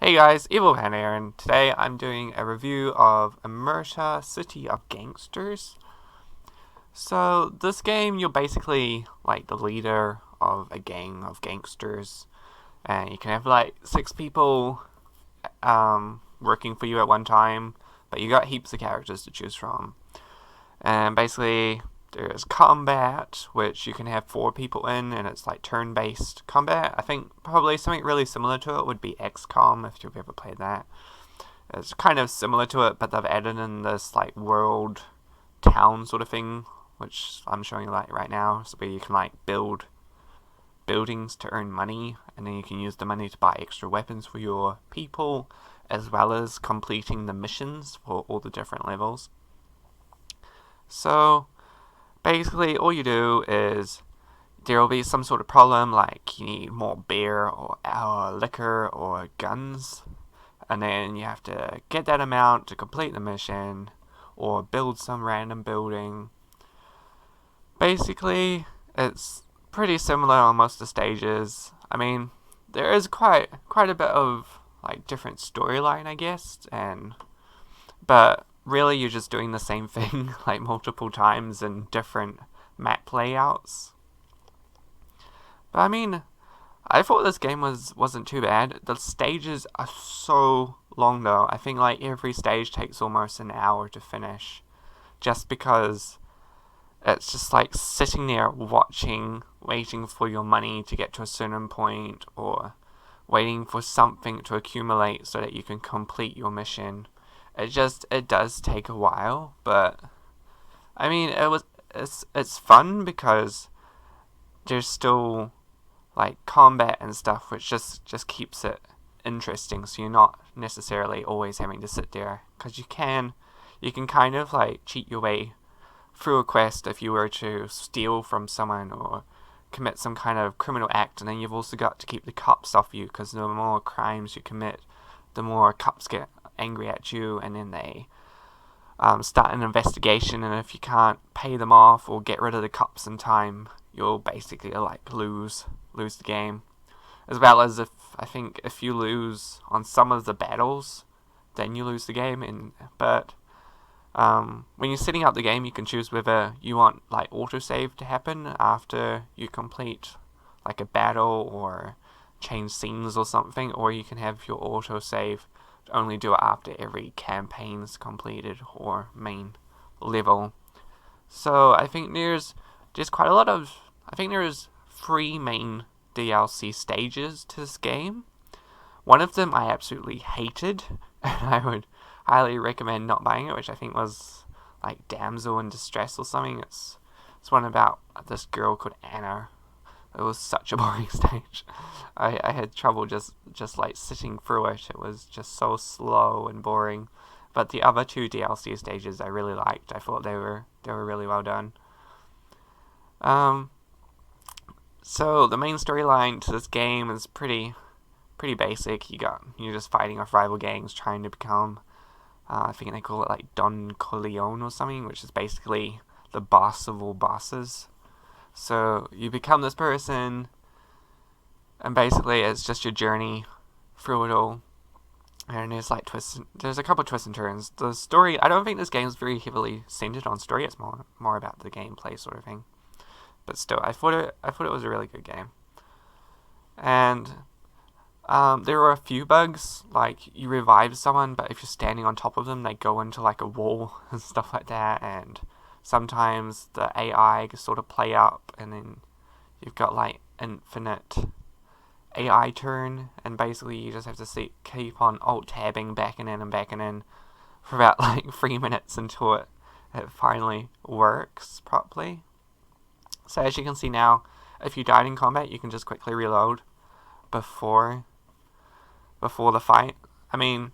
Hey guys, Evil Panda here, and today I'm doing a review of Omerta City of Gangsters. So, this game, you're basically like the leader of a gang of gangsters, and you can have like 6 people working for you at one time, but you got heaps of characters to choose from. And basically, there's combat, which you can have 4 people in, and it's like turn-based combat. I think probably something really similar to it would be XCOM, if you've ever played that. It's kind of similar to it, but they've added in this like world town sort of thing, which I'm showing you like right now, so where you can like build buildings to earn money, and then you can use the money to buy extra weapons for your people, as well as completing the missions for all the different levels. So basically, all you do is there will be some sort of problem, like you need more beer or liquor or guns, and then you have to get that amount to complete the mission or build some random building. Basically, it's pretty similar on most of the stages. I mean, there is quite a bit of like different storyline, I guess, but really you're just doing the same thing like multiple times in different map layouts. But I mean, I thought this game wasn't too bad. The stages are so long though. I think like every stage takes almost an hour to finish, just because it's just like sitting there watching, waiting for your money to get to a certain point, or waiting for something to accumulate so that you can complete your mission. It does take a while, but I mean it's fun because there's still like combat and stuff, which just keeps it interesting. So you're not necessarily always having to sit there, because you can kind of like cheat your way through a quest if you were to steal from someone or commit some kind of criminal act, and then you've also got to keep the cops off you, because the more crimes you commit, the more cops get angry at you, and then they start an investigation, and if you can't pay them off or get rid of the cops in time, you'll basically like lose the game. As well as if you lose on some of the battles, then you lose the game. But when you're setting up the game, you can choose whether you want like autosave to happen after you complete like a battle or change scenes or something, or you can have your autosave only do it after every campaign's completed or main level. So I think there's quite a lot of. I think there's 3 main DLC stages to this game. One of them I absolutely hated, and I would highly recommend not buying it, which I think was like Damsel in Distress or something. It's one about this girl called Anna. It was such a boring stage. I had trouble just like sitting through it. It was just so slow and boring. But the other 2 DLC stages I really liked. I thought they were really well done. So the main storyline to this game is pretty basic. You're just fighting off rival gangs trying to become I think they call it like Don Corleone or something, which is basically the boss of all bosses. So you become this person, and basically it's just your journey through it all. And there's a couple of twists and turns. The story, I don't think this game is very heavily centered on story. It's more about the gameplay sort of thing. But still, I thought it was a really good game. And there were a few bugs, like you revive someone, but if you're standing on top of them, they go into like a wall and stuff like that. And sometimes the AI can sort of play up, and then you've got like infinite AI turn, and basically you just have to keep on alt-tabbing back and in for about like 3 minutes until it finally works properly. So as you can see now, if you died in combat, you can just quickly reload before the fight. I mean,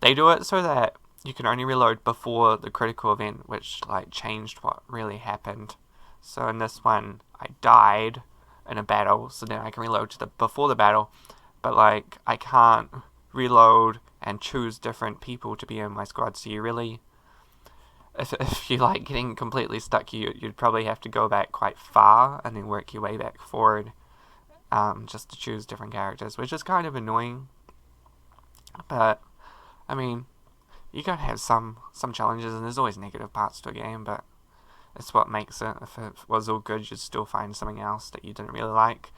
they do it so that you can only reload before the critical event, which like changed what really happened. So in this one, I died in a battle, so then I can reload to the before the battle, but like I can't reload and choose different people to be in my squad. So you really, if you like getting completely stuck, you'd probably have to go back quite far and then work your way back forward, just to choose different characters, which is kind of annoying. But I mean, you gotta have some challenges, and there's always negative parts to a game, but it's what makes it. If it was all good, you'd still find something else that you didn't really like.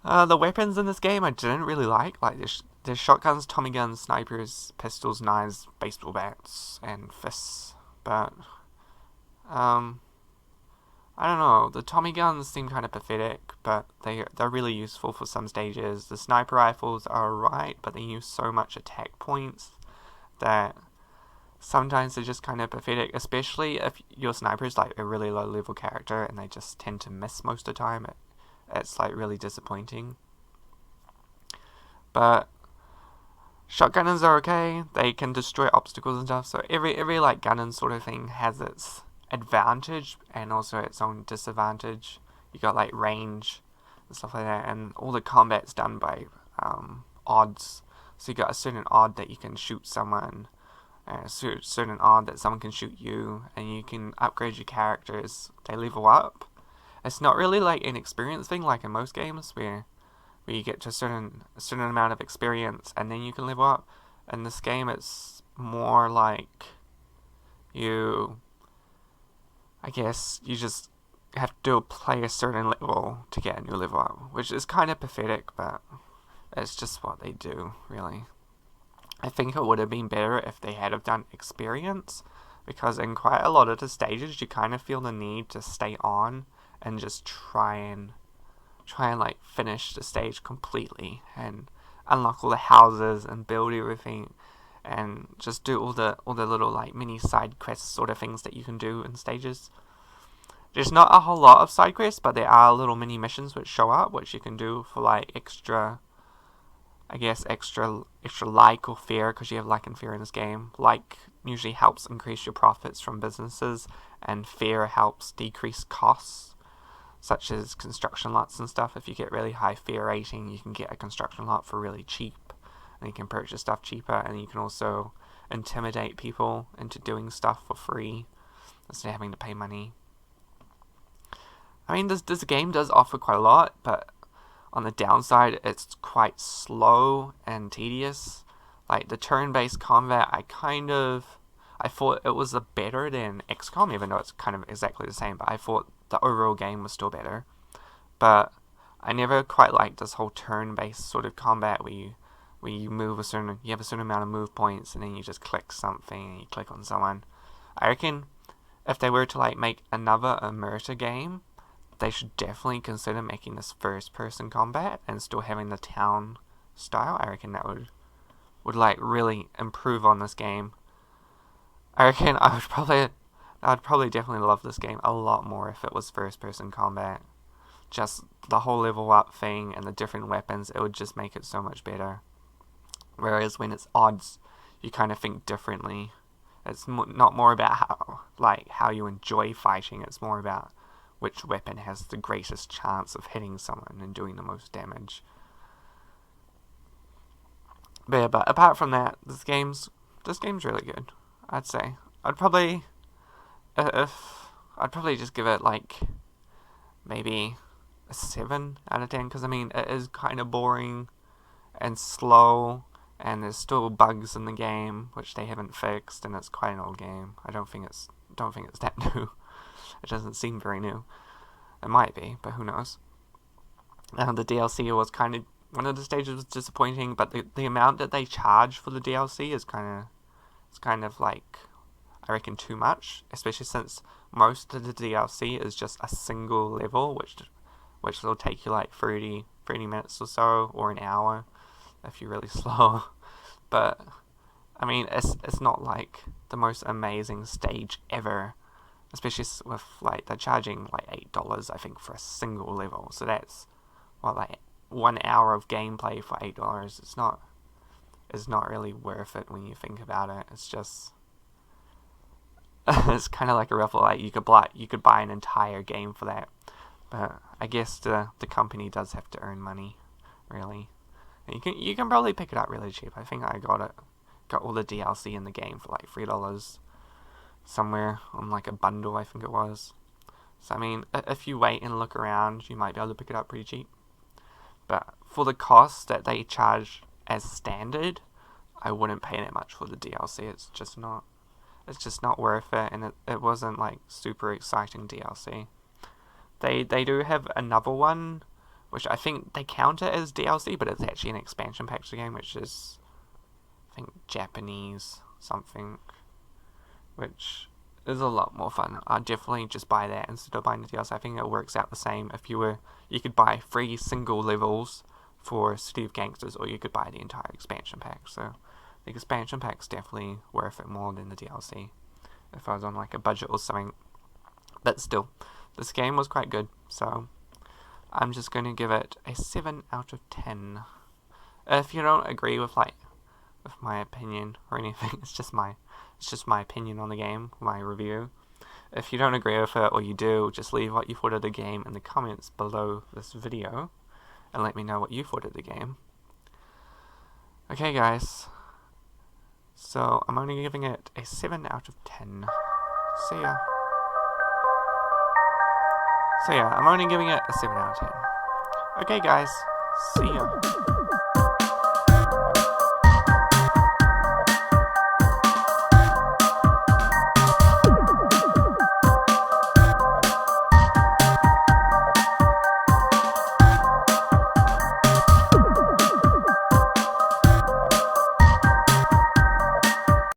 The weapons in this game I didn't really like. Like there's shotguns, Tommy guns, snipers, pistols, knives, baseball bats, and fists. But I don't know. The Tommy guns seem kind of pathetic, but they're really useful for some stages. The sniper rifles are alright, but they use so much attack points that sometimes they're just kind of pathetic, especially if your sniper is like a really low level character and they just tend to miss most of the time. It's like really disappointing. But shotgunners are okay. They can destroy obstacles and stuff. So every like gunning sort of thing has its advantage and also its own disadvantage. You got like range and stuff like that, and all the combat's done by odds. So you got a certain odd that you can shoot someone, a certain odd that someone can shoot you, and you can upgrade your characters. They level up. It's not really like an experience thing like in most games where you get to a certain amount of experience and then you can level up. In this game, it's more like I guess you just have to play a certain level to get a new level up, which is kind of pathetic, but it's just what they do, really. I think it would have been better if they had have done experience, because in quite a lot of the stages, you kind of feel the need to stay on and just try and like finish the stage completely and unlock all the houses and build everything and just do all the little like mini side quests sort of things that you can do in stages. There's not a whole lot of side quests, but there are little mini missions which show up, which you can do for like extra like or fear, because you have like and fear in this game. Like usually helps increase your profits from businesses, and fear helps decrease costs, such as construction lots and stuff. If you get really high fear rating, you can get a construction lot for really cheap, and you can purchase stuff cheaper, and you can also intimidate people into doing stuff for free instead of having to pay money. I mean, this game does offer quite a lot, but on the downside, it's quite slow and tedious. Like the turn-based combat, I thought it was better than XCOM, even though it's kind of exactly the same, but I thought the overall game was still better. But I never quite liked this whole turn-based sort of combat where you have a certain amount of move points, and then you just click something and you click on someone. I reckon if they were to like make another Omerta game, they should definitely consider making this first-person combat and still having the town style. I reckon that would like really improve on this game. I reckon I'd probably definitely love this game a lot more if it was first-person combat. Just the whole level up thing and the different weapons, it would just make it so much better. Whereas when it's odds, you kind of think differently. It's not more about how you enjoy fighting. It's more about which weapon has the greatest chance of hitting someone and doing the most damage. But apart from that, this game's really good. I'd say I'd probably just give it like maybe a 7 out of 10, because I mean it is kind of boring and slow, and there's still bugs in the game which they haven't fixed, and it's quite an old game. I don't think it's that new. It doesn't seem very new. It might be, but who knows. The DLC was kind of, one of the stages was disappointing, but the amount that they charge for the DLC is kind of like, I reckon, too much, especially since most of the DLC is just a single level, which will take you like 30 minutes or so, or an hour if you're really slow. But I mean, it's not like the most amazing stage ever, especially with like they're charging like $8, I think, for a single level. So that's like 1 hour of gameplay for $8. It's not really worth it when you think about it. It's just it's kind of like a raffle. Like you could buy an entire game for that. But I guess the company does have to earn money, really. And you can probably pick it up really cheap. I think I got all the DLC in the game for like $3 somewhere on like a bundle, I think it was. So I mean, if you wait and look around, you might be able to pick it up pretty cheap. But for the cost that they charge as standard, I wouldn't pay that much for the DLC. It's just not worth it, and it wasn't like super exciting DLC. They do have another one, which I think they count it as DLC, but it's actually an expansion pack to the game, which is, I think, Japanese something, which is a lot more fun. I'd definitely just buy that instead of buying the DLC. I think it works out the same. You could buy 3 single levels for City of Gangsters, or you could buy the entire expansion pack. So the expansion pack's definitely worth it more than the DLC if I was on like a budget or something. But still, this game was quite good, so I'm just going to give it a 7 out of 10. If you don't agree with my opinion or anything, it's just my opinion on the game, my review. If you don't agree with it, or you do, just leave what you thought of the game in the comments below this video, and let me know what you thought of the game. Okay guys, so I'm only giving it a 7 out of 10. See ya. So yeah, I'm only giving it a 7 out of 10. Okay guys, see ya.